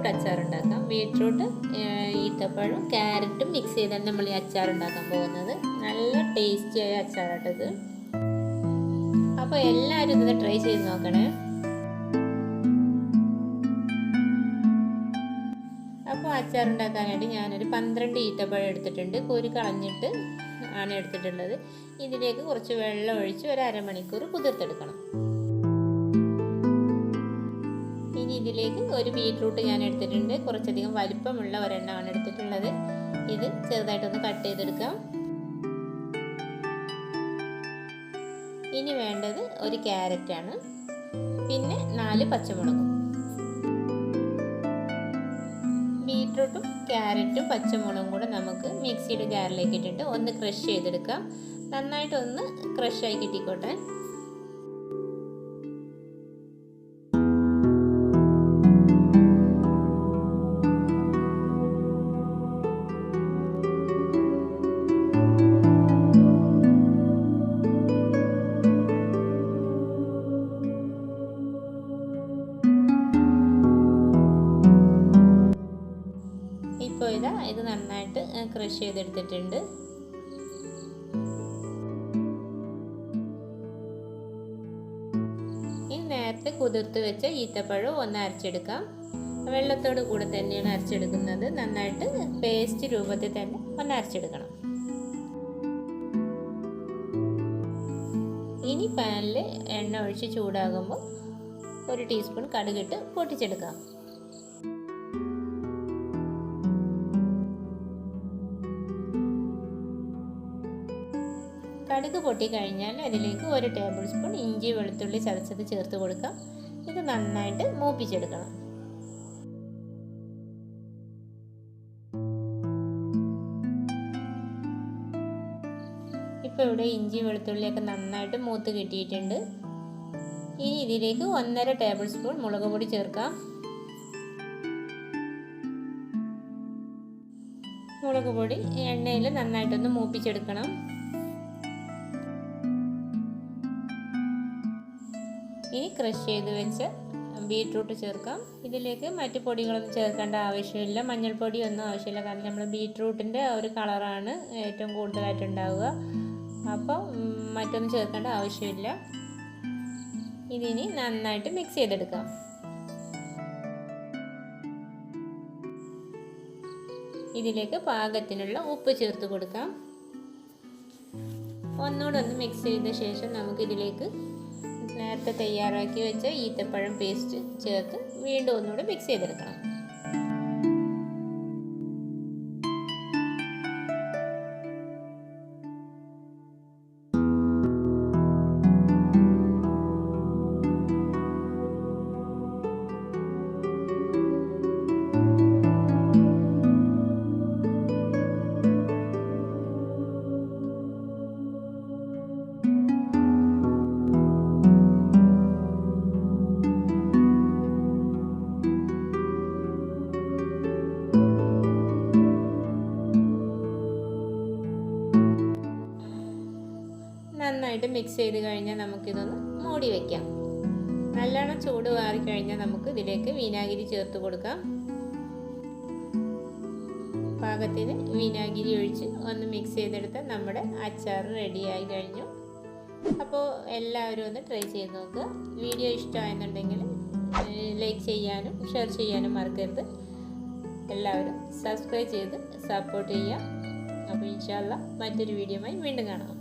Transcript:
Beetroot അച്ചാർ ഉണ്ടാക്കാം. Beetroot, ഈത്തപ്പഴം, ക്യാരറ്റും മിക്സ് ചെയ്താണ് നമ്മൾ ഈ അച്ചാർ ഉണ്ടാക്കാൻ പോകുന്നത്. നല്ല ടേസ്റ്റിയായ അച്ചാറാട്ടത്. അപ്പോൾ എല്ലാവരും ഇതൊന്ന് ട്രൈ ചെയ്ത് നോക്കണേ. അപ്പോൾ അച്ചാർ ഉണ്ടാക്കാനായിട്ട് ഞാനൊരു 12 ഈത്തപ്പഴം എടുത്തിട്ടുണ്ട്. കുരു കളഞ്ഞിട്ട് ആണ് എടുത്തിട്ടുള്ളത്. ഇതിലേക്ക് കുറച്ച് വെള്ളം ഒഴിച്ച് ഒരു അരമണിക്കൂർ കുതിർത്തെടുക്കണം. ഇനി ഇതിലേക്ക് ഒരു ബീട്രൂട്ട് ഞാൻ എടുത്തിട്ടുണ്ട്. കുറച്ചധികം വലിപ്പമുള്ള ഒരെണ്ണമാണ് എടുത്തിട്ടുള്ളത്. ഇത് ചെറുതായിട്ടൊന്ന് കട്ട് ചെയ്തെടുക്കാം. ഇനി വേണ്ടത് ഒരു ക്യാരറ്റാണ്, പിന്നെ 4 പച്ചമുളകും. ബീട്രൂട്ടും ക്യാരറ്റും പച്ചമുളകും കൂടെ നമുക്ക് മിക്സിയുടെ ജാറിലേക്ക് ഇട്ടിട്ട് ഒന്ന് ക്രഷ് ചെയ്തെടുക്കാം. നന്നായിട്ടൊന്ന് ക്രഷായി കിട്ടിക്കോട്ടെ. ഇപ്പോൾ ഇത് നന്നായിട്ട് ക്രഷ് ചെയ്തെടുത്തിട്ടുണ്ട്. ഇനി നേരത്തെ കുതിർത്ത് വെച്ച ഈത്തപ്പഴം ഒന്ന് അരച്ചെടുക്കാം. വെള്ളത്തോട് കൂടെ തന്നെയാണ് അരച്ചെടുക്കുന്നത്. നന്നായിട്ട് പേസ്റ്റ് രൂപത്തിൽ തന്നെ ഒന്ന് അരച്ചെടുക്കണം. ഇനി പാനിൽ എണ്ണ ഒഴിച്ച് ചൂടാകുമ്പോൾ 1 ടീസ്പൂൺ കടുകിട്ട് പൊട്ടിച്ചെടുക്കാം. കടുക് പൊട്ടിക്കഴിഞ്ഞാൽ അതിലേക്ക് 1 ടേബിൾ സ്പൂൺ ഇഞ്ചി വെളുത്തുള്ളി ചതച്ചത് ചേർത്ത് കൊടുക്കാം. ഇത് നന്നായിട്ട് മൂപ്പിച്ചെടുക്കണം. ഇപ്പോൾ ഇവിടെ ഇഞ്ചി വെളുത്തുള്ളിയൊക്കെ നന്നായിട്ട് മൂത്ത് കിട്ടിയിട്ടുണ്ട്. ഇനി ഇതിലേക്ക് 1.5 ടേബിൾ സ്പൂൺ മുളക് പൊടി ചേർക്കാം. മുളക് പൊടി എണ്ണയിൽ നന്നായിട്ടൊന്ന് മൂപ്പിച്ചെടുക്കണം. ഇനി ക്രഷ് ചെയ്ത് വെച്ച ബീട്രൂട്ട് ചേർക്കാം. ഇതിലേക്ക് മറ്റു പൊടികളൊന്നും ചേർക്കേണ്ട ആവശ്യമില്ല. മഞ്ഞൾപ്പൊടിയൊന്നും ആവശ്യമില്ല. കാരണം നമ്മൾ ബീട്രൂട്ടിൻ്റെ ഒരു കളറാണ് ഏറ്റവും കൂടുതലായിട്ടുണ്ടാവുക. അപ്പോൾ മറ്റൊന്നും ചേർക്കേണ്ട ആവശ്യമില്ല. ഇതിനി നന്നായിട്ട് മിക്സ് ചെയ്തെടുക്കാം. ഇതിലേക്ക് പാകത്തിനുള്ള ഉപ്പ് ചേർത്ത് കൊടുക്കാം. ഒന്നുകൂടെ ഒന്ന് മിക്സ് ചെയ്ത ശേഷം നമുക്കിതിലേക്ക് നേരത്തെ തയ്യാറാക്കി വെച്ച ഈത്തപ്പഴം പേസ്റ്റ് ചേർത്ത് വീണ്ടും ഒന്നുകൂടെ മിക്സ് ചെയ്തെടുക്കണം. നന്നായിട്ട് മിക്സ് ചെയ്ത് കഴിഞ്ഞാൽ നമുക്കിതൊന്ന് മൂടി വയ്ക്കാം. നല്ലോണം ചൂട് മാറിക്കഴിഞ്ഞാൽ നമുക്ക് ഇതിലേക്ക് വിനാഗിരി ചേർത്ത് കൊടുക്കാം. പാകത്തിന് വിനാഗിരി ഒഴിച്ച് ഒന്ന് മിക്സ് ചെയ്തെടുത്താൽ നമ്മുടെ അച്ചാർ റെഡിയായി കഴിഞ്ഞു. അപ്പോൾ എല്ലാവരും ഒന്ന് ട്രൈ ചെയ്ത് നോക്കുക. വീഡിയോ ഇഷ്ടമായെന്നുണ്ടെങ്കിൽ ലൈക്ക് ചെയ്യാനും ഷെയർ ചെയ്യാനും മറക്കരുത്. എല്ലാവരും സബ്സ്ക്രൈബ് ചെയ്ത് സപ്പോർട്ട് ചെയ്യുക. അപ്പോൾ ഇൻഷാ അല്ലാഹ് മറ്റൊരു വീഡിയോയുമായി വീണ്ടും കാണാം.